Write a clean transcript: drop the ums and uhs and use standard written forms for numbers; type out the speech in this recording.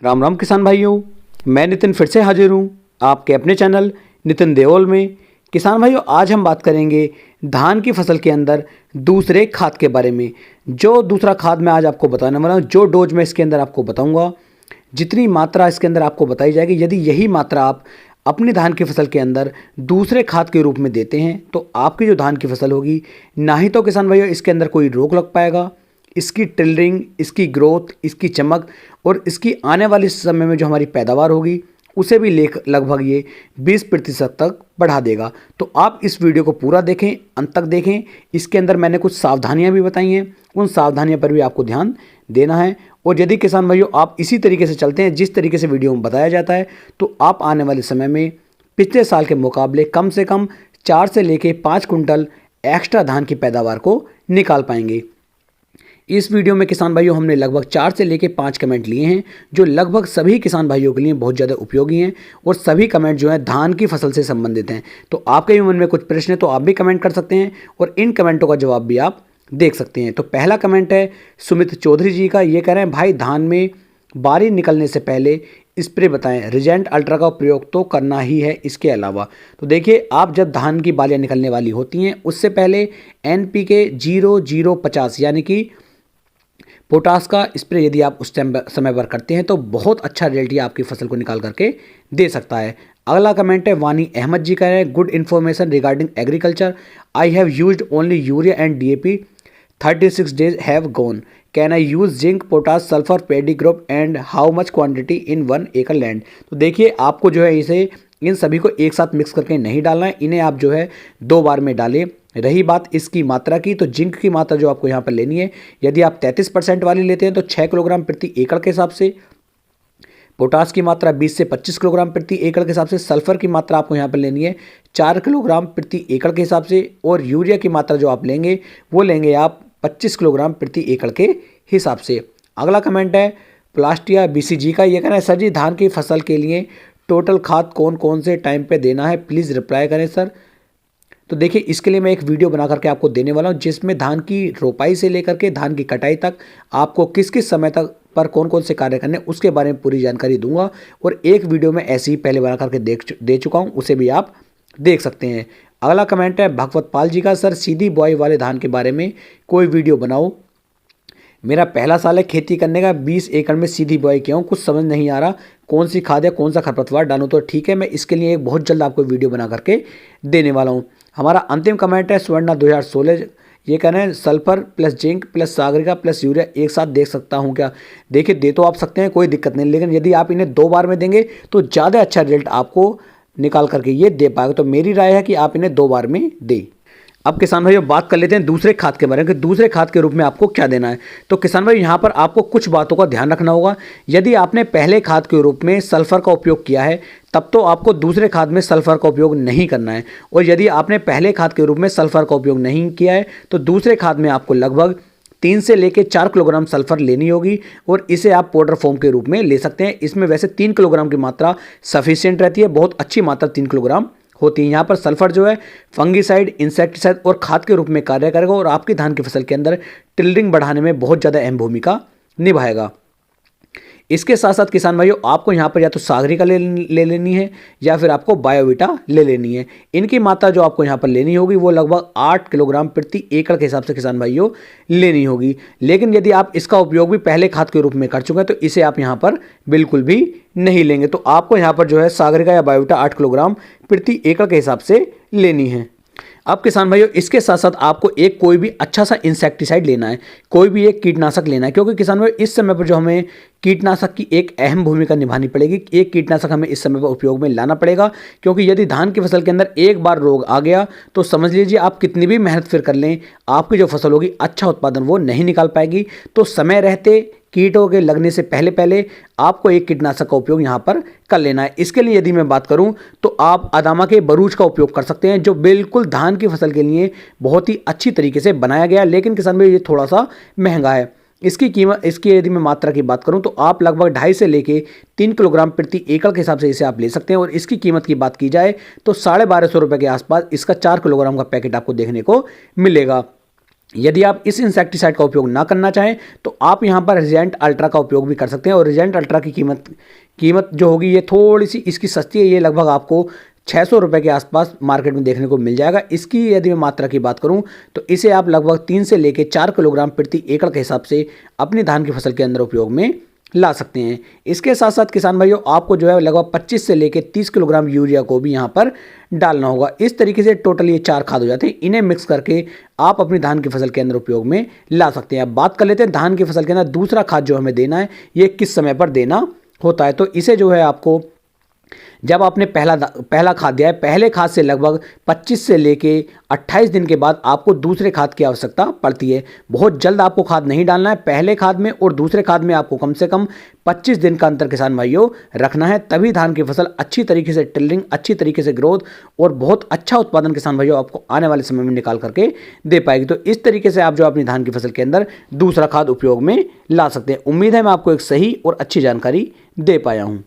राम राम किसान भाइयों, मैं नितिन फिर से हाजिर हूँ आपके अपने चैनल नितिन देओल में। किसान भाइयों, आज हम बात करेंगे धान की फसल के अंदर दूसरे खाद के बारे में। जो दूसरा खाद मैं आज आपको बताने वाला हूँ, जो डोज मैं इसके अंदर आपको बताऊँगा, जितनी मात्रा इसके अंदर आपको बताई जाएगी, यदि यही मात्रा आप अपनी धान की फसल के अंदर दूसरे खाद के रूप में देते हैं तो आपकी जो धान की फसल होगी, ना ही तो किसान भाइयों इसके अंदर कोई रोग लग पाएगा, इसकी टिलरिंग, इसकी ग्रोथ, इसकी चमक और इसकी आने वाले समय में जो हमारी पैदावार होगी उसे भी लगभग ये 20% तक बढ़ा देगा। तो आप इस वीडियो को पूरा देखें, अंत तक देखें। इसके अंदर मैंने कुछ सावधानियां भी बताई हैं, उन सावधानियों पर भी आपको ध्यान देना है। और यदि किसान भाइयों आप इसी तरीके से चलते हैं जिस तरीके से वीडियो में बताया जाता है, तो आप आने वाले समय में पिछले साल के मुकाबले कम से कम 4 से लेकर 5 कुंटल एक्स्ट्रा धान की पैदावार को निकाल पाएंगे। इस वीडियो में किसान भाइयों हमने लगभग 4 से लेकर 5 कमेंट लिए हैं, जो लगभग सभी किसान भाइयों के लिए बहुत ज़्यादा उपयोगी हैं और सभी कमेंट जो हैं धान की फसल से संबंधित हैं। तो आपके भी मन में कुछ प्रश्न है तो आप भी कमेंट कर सकते हैं और इन कमेंटों का जवाब भी आप देख सकते हैं। तो पहला कमेंट है सुमित चौधरी जी का। ये कह रहे हैं, भाई धान में बारी निकलने से पहले स्प्रे बताएं, रिजेंट अल्ट्रा का प्रयोग तो करना ही है इसके अलावा। तो देखिए, आप जब धान की बालियाँ निकलने वाली होती हैं उससे पहले NPK 0050 यानी कि पोटास का स्प्रे यदि आप उस टाइम समय पर करते हैं तो बहुत अच्छा रिजल्ट ये आपकी फसल को निकाल करके दे सकता है। अगला कमेंट है वानी अहमद जी का है, good information regarding agriculture, I have used only urea and DAP, 36 days have gone, can I use zinc, potash, sulphur, pedi group and how much quantity in 1 acre land. तो देखिए, आपको जो है इसे इन सभी को एक साथ मिक्स करके नहीं डालना है, इन्हें आप जो है 2 बार में डालें। रही बात इसकी मात्रा की, तो जिंक की मात्रा जो आपको यहाँ पर लेनी है, यदि आप 33% वाली लेते हैं तो 6 किलोग्राम प्रति एकड़ के हिसाब से, पोटास की मात्रा 20 से 25 किलोग्राम प्रति एकड़ के हिसाब से, सल्फर की मात्रा आपको यहाँ पर लेनी है 4 किलोग्राम प्रति एकड़ के हिसाब से, और यूरिया की मात्रा जो आप लेंगे वो लेंगे आप 25 किलोग्राम प्रति एकड़ के हिसाब से। अगला कमेंट है प्लास्टिया BCG का। ये कहना है, सर जी धान की फसल के लिए टोटल खाद कौन कौन से टाइम पे देना है, प्लीज़ रिप्लाई करें सर। तो देखिए, इसके लिए मैं एक वीडियो बना करके आपको देने वाला हूँ जिसमें धान की रोपाई से लेकर के धान की कटाई तक आपको किस किस समय तक पर कौन कौन से कार्य करने उसके बारे में पूरी जानकारी दूंगा। और एक वीडियो में ऐसे ही पहले बना करके दे चुका हूँ, उसे भी आप देख सकते हैं। अगला कमेंट है भगवत पाल जी का, सर सीधी बुआई वाले धान के बारे में कोई वीडियो बनाओ, मेरा पहला साल है खेती करने का, 20 एकड़ में सीधी बुआई किया हूँ, कुछ समझ नहीं आ रहा कौन सी खाद है, कौन सा खरपतवार डालूँ। तो ठीक है, मैं इसके लिए एक बहुत जल्द आपको वीडियो बना करके देने वाला हूँ। हमारा अंतिम कमेंट है स्वर्णा 2016। ये कहना है sulphur plus zinc plus Sagarika plus urea एक साथ दे सकता हूँ क्या। देखिए, दे तो आप सकते हैं, कोई दिक्कत नहीं, लेकिन यदि आप इन्हें 2 बार में देंगे तो ज़्यादा अच्छा रिजल्ट आपको निकाल करके ये दे पाएगा। तो मेरी राय है कि आप इन्हें 2 बार में दें। अब किसान भाइयों बात कर लेते हैं दूसरे खाद के बारे में कि दूसरे खाद के रूप में आपको क्या देना है। तो किसान भाई, यहाँ पर आपको कुछ बातों का ध्यान रखना होगा। यदि आपने पहले खाद के रूप में सल्फर का उपयोग किया है तब तो आपको दूसरे खाद में सल्फर का उपयोग नहीं करना है, और यदि आपने पहले खाद के रूप में सल्फर का उपयोग नहीं किया है तो दूसरे खाद में आपको लगभग 3 से लेकर 4 किलोग्राम सल्फर लेनी होगी, और इसे आप पाउडर फॉर्म के रूप में ले सकते हैं। इसमें वैसे 3 किलोग्राम की मात्रा सफिशिएंट रहती है, बहुत अच्छी मात्रा 3 किलोग्राम होती है। यहाँ पर सल्फर जो है फंगीसाइड, इंसेक्टिसाइड और खाद के रूप में कार्य करेगा और आपकी धान की फसल के अंदर टिलरिंग बढ़ाने में बहुत ज़्यादा अहम भूमिका निभाएगा। इसके साथ साथ किसान भाइयों आपको यहाँ पर या तो सागरिका ले लेनी है या फिर आपको बायोवीटा ले लेनी है। इनकी मात्रा जो आपको यहाँ पर लेनी होगी वो लगभग 8 किलोग्राम प्रति एकड़ के हिसाब से किसान भाइयों लेनी होगी। लेकिन यदि आप इसका उपयोग भी पहले खाद के रूप में कर चुके हैं तो इसे आप यहाँ पर बिल्कुल भी नहीं लेंगे। तो आपको यहाँ पर जो है सागरिका या बायोवीटा 8 किलोग्राम प्रति एकड़ के हिसाब से लेनी है। अब किसान भाइयों इसके साथ साथ आपको एक कोई भी अच्छा सा इंसेक्टिसाइड लेना है, कोई भी एक कीटनाशक लेना है, क्योंकि किसान भाइयों इस समय पर जो हमें कीटनाशक की एक अहम भूमिका निभानी पड़ेगी। एक कीटनाशक हमें इस समय पर उपयोग में लाना पड़ेगा, क्योंकि यदि धान की फसल के अंदर एक बार रोग आ गया तो समझ लीजिए आप कितनी भी मेहनत फिर कर लें, आपकी जो फसल होगी अच्छा उत्पादन वो नहीं निकाल पाएगी। तो समय रहते कीटों के लगने से पहले पहले आपको एक कीटनाशक का उपयोग यहाँ पर कर लेना है। इसके लिए यदि मैं बात करूँ तो आप अदामा के बरूज का उपयोग कर सकते हैं, जो बिल्कुल धान की फसल के लिए बहुत ही अच्छी तरीके से बनाया गया, लेकिन किसान भाई ये थोड़ा सा महंगा है। इसकी कीमत, इसकी यदि मैं मात्रा की बात करूं तो आप लगभग 2.5 से लेके 3 किलोग्राम प्रति एकड़ के हिसाब से इसे आप ले सकते हैं। और इसकी कीमत की बात की जाए तो 1250 रुपये के आसपास इसका 4 किलोग्राम का पैकेट आपको देखने को मिलेगा। यदि आप इस इंसेक्टिसाइड का उपयोग ना करना चाहें तो आप यहाँ पर रिजेंट अल्ट्रा का उपयोग भी कर सकते हैं। और रिजेंट अल्ट्रा की कीमत जो होगी ये थोड़ी सी इसकी सस्ती है, ये लगभग आपको 600 रुपये के आसपास मार्केट में देखने को मिल जाएगा। इसकी यदि मैं मात्रा की बात करूं तो इसे आप लगभग 3 से लेकर 4 किलोग्राम प्रति एकड़ के हिसाब से अपनी धान की फसल के अंदर उपयोग में ला सकते हैं। इसके साथ साथ किसान भाइयों आपको जो है लगभग 25 से लेकर 30 किलोग्राम यूरिया को भी यहाँ पर डालना होगा। इस तरीके से टोटल ये 4 खाद हो जाते हैं। इन्हें मिक्स करके आप अपनी धान की फसल के अंदर उपयोग में ला सकते हैं। अब बात कर लेते हैं धान की फसल के अंदर दूसरा खाद जो हमें देना है ये किस समय पर देना होता है। तो इसे जो है आपको जब आपने पहला खाद दिया है, पहले खाद से लगभग 25 से लेके 28 दिन के बाद आपको दूसरे खाद की आवश्यकता पड़ती है। बहुत जल्द आपको खाद नहीं डालना है। पहले खाद में और दूसरे खाद में आपको कम से कम 25 दिन का अंतर किसान भाइयों रखना है, तभी धान की फसल अच्छी तरीके से टिल्लिंग, अच्छी तरीके से ग्रोथ और बहुत अच्छा उत्पादन किसान भाइयों आपको आने वाले समय में निकाल करके दे पाएगी। तो इस तरीके से आप जो अपनी धान की फसल के अंदर दूसरा खाद उपयोग में ला सकते हैं। उम्मीद है मैं आपको एक सही और अच्छी जानकारी दे पाया हूँ।